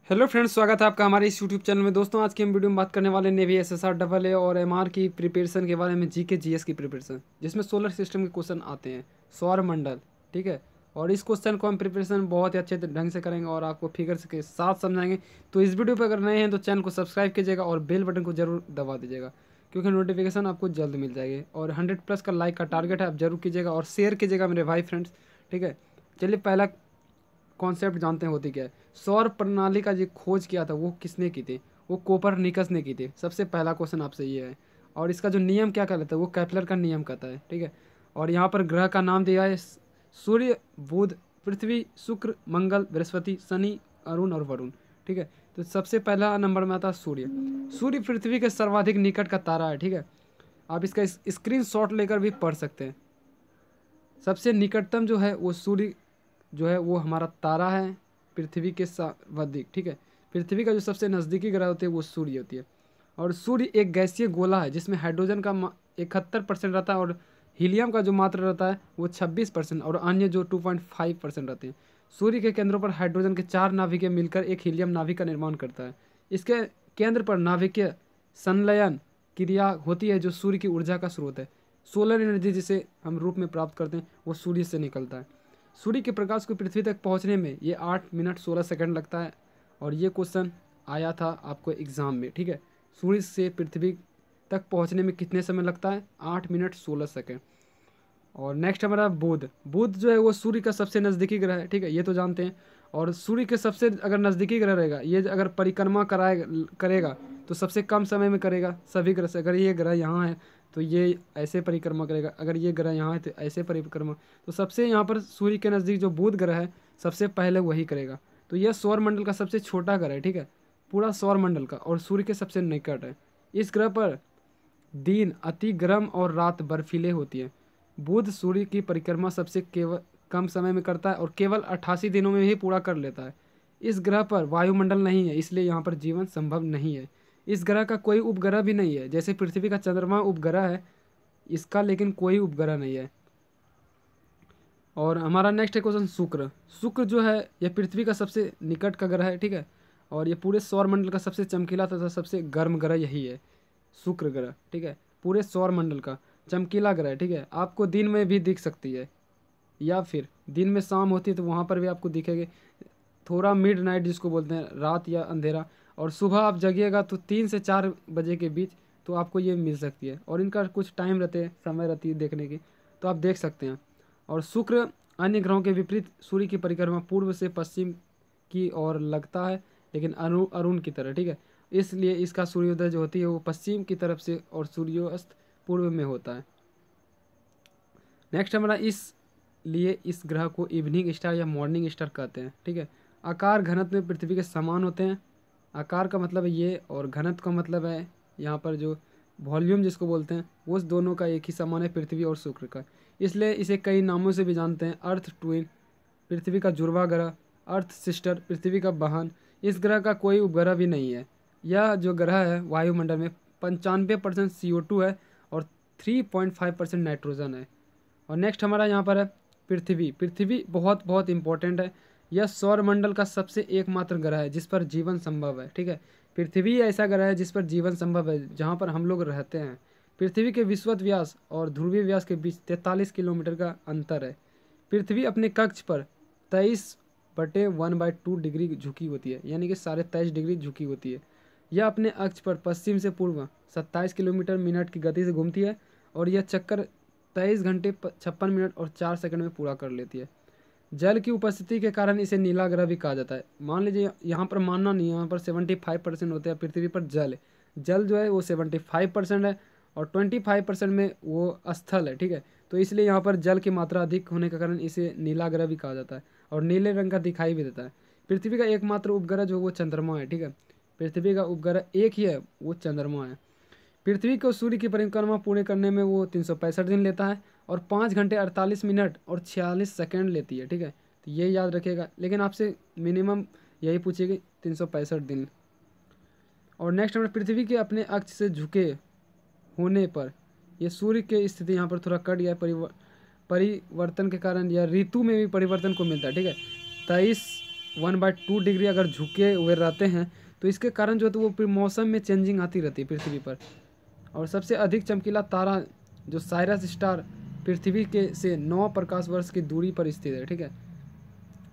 Hello friends, स्वागत है आपका हमारे इस यूट्यूब चैनल में। दोस्तों, आज की हम वीडियो में बात करने वाले नेवी एसएसआर डबल ए और एमआर की प्रिपरेशन के बारे में, जीके जीएस की प्रिपरेशन, जिसमें सोलर सिस्टम के क्वेश्चन आते हैं, सौर मंडल। ठीक है, और इस क्वेश्चन को हम प्रिपरेशन बहुत ही अच्छे ढंग से करेंगे और आपको फिगर्स के साथ समझाएंगे। तो इस वीडियो पर अगर नए हैं तो चैनल को सब्सक्राइब कीजिएगा और बेल बटन को जरूर दबा दीजिएगा, क्योंकि नोटिफिकेशन आपको जल्द मिल जाएगी। और 100+ का लाइक का टारगेट है, आप जरूर कीजिएगा और शेयर कीजिएगा मेरे भाई फ्रेंड्स। ठीक है, चलिए पहला कॉन्सेप्ट जानते हैं होती क्या है। सौर प्रणाली का जो खोज किया था वो किसने की थी? वो कोपरनिकस ने की थी। सबसे पहला क्वेश्चन आपसे ये है। और इसका जो नियम क्या कहलाता है वो केपलर का नियम कहता है। ठीक है, और यहाँ पर ग्रह का नाम दिया है सूर्य, बुध, पृथ्वी, शुक्र, मंगल, बृहस्पति, शनि, अरुण और वरुण। ठीक है, तो सबसे पहला नंबर में आता है सूर्य। सूर्य पृथ्वी के सर्वाधिक निकट का तारा है। ठीक है, आप इसका स्क्रीन शॉट लेकर भी पढ़ सकते हैं। सबसे निकटतम जो है वो सूर्य जो है वो हमारा तारा है पृथ्वी के सर्वाधिक। ठीक है, पृथ्वी का जो सबसे नज़दीकी ग्रह होती है वो सूर्य होती है। और सूर्य एक गैसीय गोला है जिसमें हाइड्रोजन का 71% रहता है और हीलियम का जो मात्रा रहता है वो 26% और अन्य जो 2.5% रहते हैं। सूर्य के केंद्रों पर हाइड्रोजन के 4 नाभिकें मिलकर एक हीलियम नाभिक का निर्माण करता है। इसके केंद्र पर नाभिकीय संलयन क्रिया होती है जो सूर्य की ऊर्जा का स्रोत है। सोलर एनर्जी जिसे हम रूप में प्राप्त करते हैं वो सूर्य से निकलता है। सूर्य के प्रकाश को पृथ्वी तक पहुंचने में ये 8 मिनट 16 सेकंड लगता है। और ये क्वेश्चन आया था आपको एग्ज़ाम में। ठीक है, सूर्य से पृथ्वी तक पहुंचने में कितने समय लगता है? 8 मिनट 16 सेकंड। और नेक्स्ट हमारा बुध। बुध जो है वो सूर्य का सबसे नज़दीकी ग्रह है। ठीक है, ये तो जानते हैं। और सूर्य के सबसे अगर नज़दीकी ग्रह रहेगा, ये अगर परिक्रमा करेगा तो सबसे कम समय में करेगा सभी ग्रह से। अगर ये ग्रह यहाँ है तो ये ऐसे परिक्रमा करेगा, अगर ये ग्रह यहाँ है तो ऐसे परिक्रमा। तो सबसे यहाँ पर सूर्य के नज़दीक जो बुध ग्रह है सबसे पहले वही करेगा। तो यह सौर मंडल का सबसे छोटा ग्रह है। ठीक है, पूरा सौर मंडल का, और सूर्य के सबसे निकट है। इस ग्रह पर दिन अति गर्म और रात बर्फीले होती है। बुध सूर्य की परिक्रमा सबसे केवल कम समय में करता है और केवल 88 दिनों में ही पूरा कर लेता है। इस ग्रह पर वायुमंडल नहीं है, इसलिए यहाँ पर जीवन संभव नहीं है। इस ग्रह का कोई उपग्रह भी नहीं है। जैसे पृथ्वी का चंद्रमा उपग्रह है, इसका लेकिन कोई उपग्रह नहीं है। और हमारा नेक्स्ट क्वेश्चन शुक्र। शुक्र जो है यह पृथ्वी का सबसे निकट का ग्रह है। ठीक है, और ये पूरे सौर मंडल का सबसे चमकीला तथा सबसे गर्म ग्रह यही है, शुक्र ग्रह। ठीक है, पूरे सौर मंडल का चमकीला ग्रह है। ठीक है, आपको दिन में भी दिख सकती है, या फिर दिन में शाम होती है तो वहाँ पर भी आपको दिखेगी। थोड़ा मिड नाइट जिसको बोलते हैं, रात या अंधेरा। और सुबह आप जगिएगा तो 3 से 4 बजे के बीच तो आपको ये मिल सकती है। और इनका कुछ टाइम रहते हैं, समय रहती है देखने की, तो आप देख सकते हैं। और शुक्र अन्य ग्रहों के विपरीत सूर्य की परिक्रमा पूर्व से पश्चिम की ओर लगता है, लेकिन अरुण की तरह। ठीक है, इसलिए इसका सूर्योदय जो होती है वो पश्चिम की तरफ से और सूर्यास्त पूर्व में होता है। नेक्स्ट हमारा इसलिए इस ग्रह को इवनिंग स्टार या मॉर्निंग स्टार कहते हैं। ठीक है, आकार घनत्व में पृथ्वी के समान होते हैं। आकार का मतलब है ये, और घनत्व का मतलब है यहाँ पर जो वॉल्यूम जिसको बोलते हैं, वो दोनों का एक ही समान है, पृथ्वी और शुक्र का। इसलिए इसे कई नामों से भी जानते हैं। अर्थ ट्विन, पृथ्वी का जुड़वा ग्रह, अर्थ सिस्टर, पृथ्वी का बहन। इस ग्रह का कोई उपग्रह भी नहीं है। यह जो ग्रह है वायुमंडल में 95% CO2 है और 3.5% नाइट्रोजन है। और नेक्स्ट हमारा यहाँ पर है पृथ्वी। पृथ्वी बहुत बहुत इंपॉर्टेंट है। यह सौरमंडल का सबसे एकमात्र ग्रह है जिस पर जीवन संभव है। ठीक है, पृथ्वी ऐसा ग्रह है जिस पर जीवन संभव है, जहाँ पर हम लोग रहते हैं। पृथ्वी के विषुवत व्यास और ध्रुवीय व्यास के बीच 43 किलोमीटर का अंतर है। पृथ्वी अपने कक्ष पर 23/1/2 डिग्री झुकी होती है, यानी कि 23.5 डिग्री झुकी होती है। यह अपने अक्ष पर पश्चिम से पूर्व 27 किलोमीटर मिनट की गति से घूमती है और यह चक्कर 23 घंटे 56 मिनट और 4 सेकंड में पूरा कर लेती है। जल की उपस्थिति के कारण इसे नीला ग्रह भी कहा जाता है। मान लीजिए यहाँ पर मानना नहीं है, यहाँ पर 75% होते हैं पृथ्वी पर जल। जल जो है वो 75% है और 25% में वो स्थल है। ठीक है, तो इसलिए यहाँ पर जल की मात्रा अधिक होने के कारण इसे नीला ग्रह भी कहा जाता है और नीले रंग का दिखाई भी देता है। पृथ्वी का एकमात्र उपग्रह जो वो चंद्रमा है। ठीक है, पृथ्वी का उपग्रह एक ही है, वो चंद्रमा है। पृथ्वी को सूर्य की परिक्रमा पूरे करने में वो 365 दिन लेता है और 5 घंटे 48 मिनट और 46 सेकंड लेती है। ठीक है, तो ये याद रखिएगा, लेकिन आपसे मिनिमम यही पूछेगी 365 दिन। और नेक्स्ट हमारे पृथ्वी के अपने अक्ष से झुके होने पर ये सूर्य की स्थिति यहाँ पर थोड़ा कट गया परिवर्तन के कारण, या ऋतु में भी परिवर्तन को मिलता है। ठीक है, 23 1/2 डिग्री अगर झुके हुए रहते हैं तो इसके कारण जो है तो वो फिर मौसम में चेंजिंग आती रहती है पृथ्वी पर। और सबसे अधिक चमकीला तारा जो साइरस स्टार पृथ्वी के से 9 प्रकाश वर्ष की दूरी पर स्थित है, ठीक है।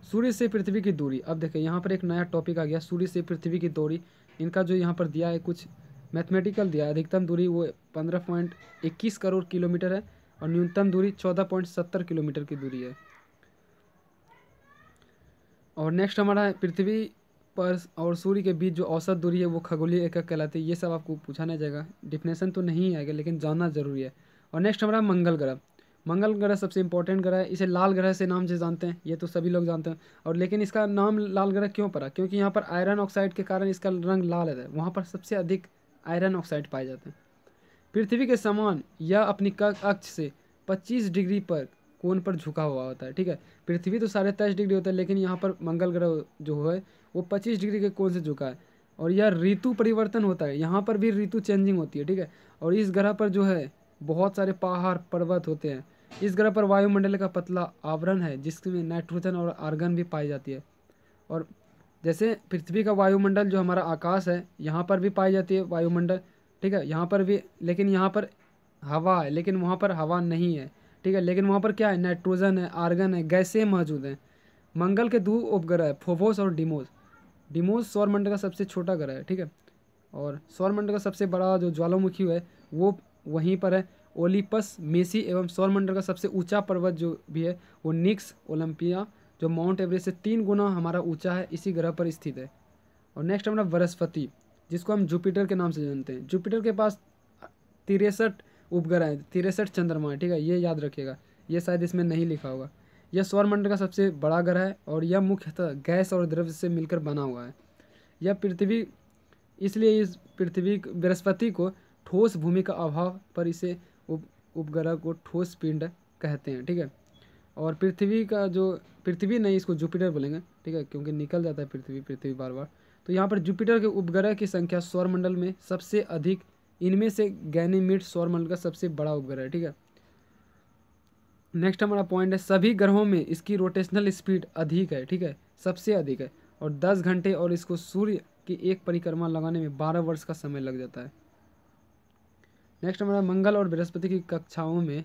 सूर्य से पृथ्वी की दूरी, अब देखिए यहाँ पर एक नया टॉपिक आ गया, सूर्य से पृथ्वी की दूरी। इनका जो यहाँ पर दिया है कुछ मैथमेटिकल दिया है। अधिकतम दूरी वो 15.21 करोड़ किलोमीटर है और न्यूनतम दूरी 14.70 किलोमीटर की दूरी है। और नेक्स्ट हमारा है पृथ्वी पर और सूर्य के बीच जो औसत दूरी है वो खगोलीय एकक कहलाती है। ये सब आपको पूछा नहीं जाएगा, डिफिनेशन तो नहीं आएगा लेकिन जानना जरूरी है। और नेक्स्ट हमारा मंगल ग्रह। मंगल ग्रह सबसे इंपॉर्टेंट ग्रह है। इसे लाल ग्रह से नाम से जानते हैं, ये तो सभी लोग जानते हैं। और लेकिन इसका नाम लाल ग्रह क्यों पड़ा? क्योंकि यहाँ पर आयरन ऑक्साइड के कारण इसका रंग लाल है। वहाँ पर सबसे अधिक आयरन ऑक्साइड पाए जाते हैं। पृथ्वी के समान यह अपनी अक्ष से 25 डिग्री पर कोण पर झुका हुआ होता है, ठीक है। पृथ्वी तो 23.5 डिग्री होता है लेकिन यहाँ पर मंगल ग्रह जो है वो 25 डिग्री के कोण से झुका है। और यह ऋतु परिवर्तन होता है, यहाँ पर भी ऋतु चेंजिंग होती है, ठीक है। और इस ग्रह पर जो है बहुत सारे पहाड़ पर्वत होते हैं। इस ग्रह पर वायुमंडल का पतला आवरण है जिसमें नाइट्रोजन और आर्गन भी पाई जाती है। और जैसे पृथ्वी का वायुमंडल जो हमारा आकाश है यहाँ पर भी पाई जाती है वायुमंडल, ठीक है। यहाँ पर भी, लेकिन यहाँ पर हवा है लेकिन वहाँ पर हवा नहीं है, ठीक है। लेकिन वहाँ पर क्या है? नाइट्रोजन है, आर्गन है, गैसें मौजूद हैं। मंगल के 2 उपग्रह है, फोबोस और डिमोस। डिमोस सौरमंडल का सबसे छोटा ग्रह है, ठीक है। और सौरमंडल का सबसे बड़ा जो ज्वालामुखी है वो वहीं पर है, ओलिपस मेसी। एवं सौरमंडल का सबसे ऊंचा पर्वत जो भी है वो निक्स ओलंपिया, जो माउंट एवरेस्ट से 3 गुना हमारा ऊंचा है, इसी ग्रह पर स्थित है। और नेक्स्ट हमारा बृहस्पति, जिसको हम जुपिटर के नाम से जानते हैं। जुपिटर के पास 63 उपग्रह हैं, 63 चंद्रमा है, ठीक है। ये याद रखिएगा, ये शायद इसमें नहीं लिखा होगा। यह सौरमंडल का सबसे बड़ा ग्रह है और यह मुख्यतः गैस और द्रव्य से मिलकर बना हुआ है। यह पृथ्वी, इसलिए इस पृथ्वी बृहस्पति को ठोस भूमि का अभाव पर इसे उपग्रह को ठोस पिंड कहते हैं, ठीक है। और पृथ्वी का जो, पृथ्वी नहीं इसको जुपिटर बोलेंगे, ठीक है, क्योंकि निकल जाता है पृथ्वी बार बार। तो यहाँ पर जुपिटर के उपग्रह की संख्या सौरमंडल में सबसे अधिक, इनमें से गैनीमीड सौरमंडल का सबसे बड़ा उपग्रह है, ठीक है। नेक्स्ट हमारा पॉइंट है सभी ग्रहों में इसकी रोटेशनल स्पीड अधिक है, ठीक है, सबसे अधिक है। और 10 घंटे और इसको सूर्य की एक परिक्रमा लगाने में 12 वर्ष का समय लग जाता है। नेक्स्ट हमारा मंगल और बृहस्पति की कक्षाओं में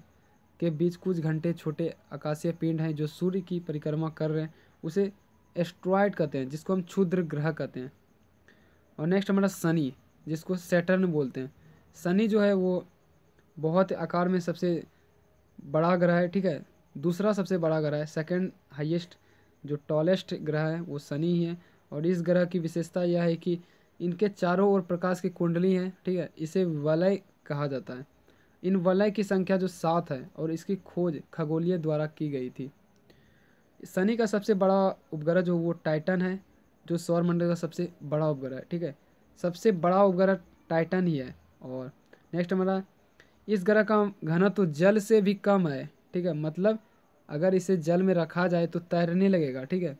के बीच कुछ घंटे छोटे आकाशीय पिंड हैं जो सूर्य की परिक्रमा कर रहे हैं, उसे एस्ट्रॉयड कहते हैं, जिसको हम क्षुद्र ग्रह कहते हैं। और नेक्स्ट हमारा शनि, जिसको सैटर्न बोलते हैं। शनि जो है वो बहुत आकार में सबसे बड़ा ग्रह है, ठीक है, दूसरा सबसे बड़ा ग्रह है। सेकंड हाईएस्ट जो टॉलेस्ट ग्रह है वो शनि ही है। और इस ग्रह की विशेषता यह है कि इनके चारों ओर प्रकाश की कुंडली है, ठीक है, इसे वलय कहा जाता है। इन वलय की संख्या जो 7 है और इसकी खोज खगोलीय द्वारा की गई थी। शनि का सबसे बड़ा उपग्रह जो वो टाइटन है, जो सौरमंडल का सबसे बड़ा उपग्रह है, ठीक है, सबसे बड़ा उपग्रह टाइटन ही है। और नेक्स्ट हमारा, इस ग्रह का घनत्व तो जल से भी कम है, ठीक है, मतलब अगर इसे जल में रखा जाए तो तैरने लगेगा, ठीक है।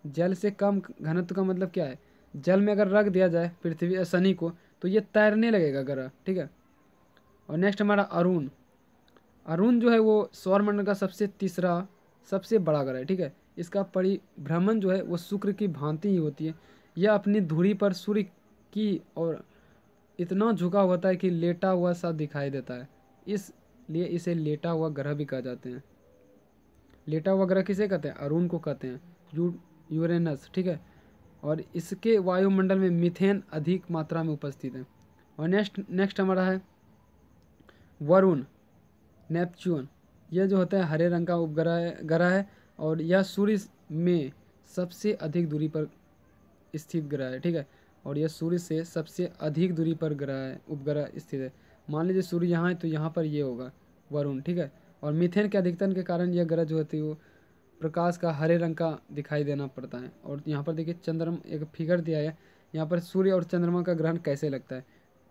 जल से कम घनत्व का मतलब क्या है? जल में अगर रख दिया जाए पृथ्वी शनि को तो ये तैरने लगेगा ग्रह, ठीक है। और नेक्स्ट हमारा अरुण। अरुण जो है वो सौरमंडल का तीसरा सबसे बड़ा ग्रह है, ठीक है। इसका परिभ्रमण जो है वो शुक्र की भांति ही होती है। यह अपनी धुरी पर सूर्य की और इतना झुका होता है कि लेटा हुआ सा दिखाई देता है, इसलिए इसे लेटा हुआ ग्रह भी कहा जाते हैं। लेटा हुआ ग्रह किसे कहते हैं? अरुण को कहते हैं, यूरेनस, ठीक है। और इसके वायुमंडल में मीथेन अधिक मात्रा में उपस्थित है। और नेक्स्ट हमारा है वरुण, नेपच्यून। यह जो होता है हरे रंग का ग्रह है और यह सूर्य में सबसे अधिक दूरी पर स्थित ग्रह है, ठीक है। और यह सूर्य से सबसे अधिक दूरी पर ग्रह है, उपग्रह स्थित है। मान लीजिए सूर्य यहाँ है तो यहाँ पर ये होगा वरुण, ठीक है। और मीथेन के अधिकतम के कारण यह ग्रह जो होती है वो प्रकाश का हरे रंग का दिखाई देना पड़ता है। और यहाँ पर देखिए चंद्रमा, एक फिगर दिया है यहाँ पर सूर्य और चंद्रमा का ग्रहण कैसे लगता है,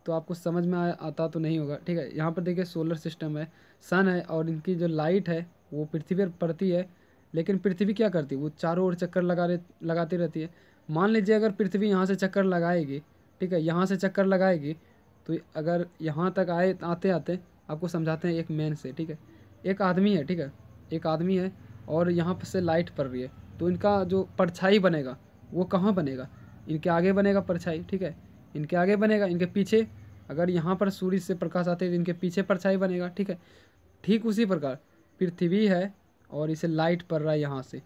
तो आपको समझ में आता तो नहीं होगा, ठीक है। यहाँ पर देखिए सोलर सिस्टम है, सन है और इनकी जो लाइट है वो पृथ्वी पर पड़ती है, लेकिन पृथ्वी क्या करती है? वो चारों ओर चक्कर लगाती रहती है। मान लीजिए अगर पृथ्वी यहाँ से चक्कर लगाएगी, ठीक है, यहाँ से चक्कर लगाएगी तो अगर यहाँ तक आते आते आपको समझाते हैं एक मेन से, ठीक है। एक आदमी है, ठीक है, एक आदमी है और यहाँ से लाइट पड़ रही है तो इनका जो परछाई बनेगा वो कहाँ बनेगा, इनके आगे बनेगा परछाई, ठीक है, इनके आगे बनेगा, इनके पीछे, अगर यहाँ पर सूर्य से प्रकाश आते हैं तो इनके पीछे परछाई बनेगा, ठीक है। ठीक उसी प्रकार पृथ्वी है और इसे लाइट पड़ रहा है, यहाँ से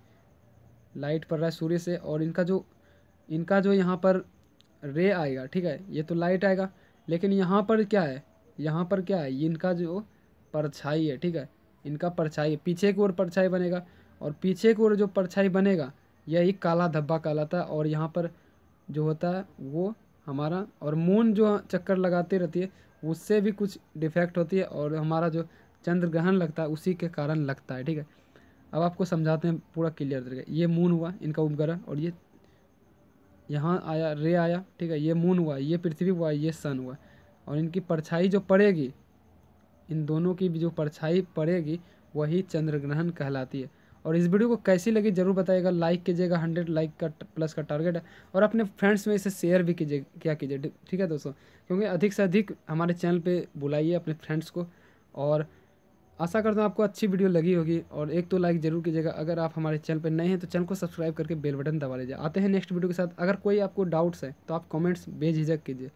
लाइट पड़ रहा है सूर्य से, और इनका जो यहाँ पर रे आएगा, ठीक है, ये तो लाइट आएगा, लेकिन यहाँ पर क्या है, यहाँ पर क्या है, ये इनका जो परछाई है, ठीक है, इनका परछाई है, पीछे की ओर परछाई बनेगा, और पीछे की ओर जो परछाई बनेगा यही काला धब्बा कहलाता है। और यहाँ पर जो होता है वो हमारा, और मून जो चक्कर लगाती रहती है उससे भी कुछ डिफेक्ट होती है, और हमारा जो चंद्र ग्रहण लगता है उसी के कारण लगता है, ठीक है। अब आपको समझाते हैं पूरा क्लियर तरीके। ये मून हुआ इनका उपग्रह, और ये यहाँ आया रे आया, ठीक है, ये मून हुआ, ये पृथ्वी हुआ, ये सन हुआ, और इनकी परछाई जो पड़ेगी, इन दोनों की भी जो परछाई पड़ेगी वही चंद्र ग्रहण कहलाती है। और इस वीडियो को कैसी लगी जरूर बताइएगा, लाइक कीजिएगा, 100 लाइक का प्लस का टारगेट है, और अपने फ्रेंड्स में इसे शेयर भी कीजिए, क्या कीजिए, ठीक है दोस्तों, क्योंकि अधिक से अधिक हमारे चैनल पे बुलाइए अपने फ्रेंड्स को। और आशा करता हूँ आपको अच्छी वीडियो लगी होगी, और एक तो लाइक जरूर कीजिएगा। अगर आप हमारे चैनल पर नए हैं तो चैनल को सब्सक्राइब करके बेल बटन दबा लीजिए। आते हैं नेक्स्ट वीडियो के साथ। अगर कोई आपको डाउट्स है तो आप कमेंट्स बेझिझक कीजिए।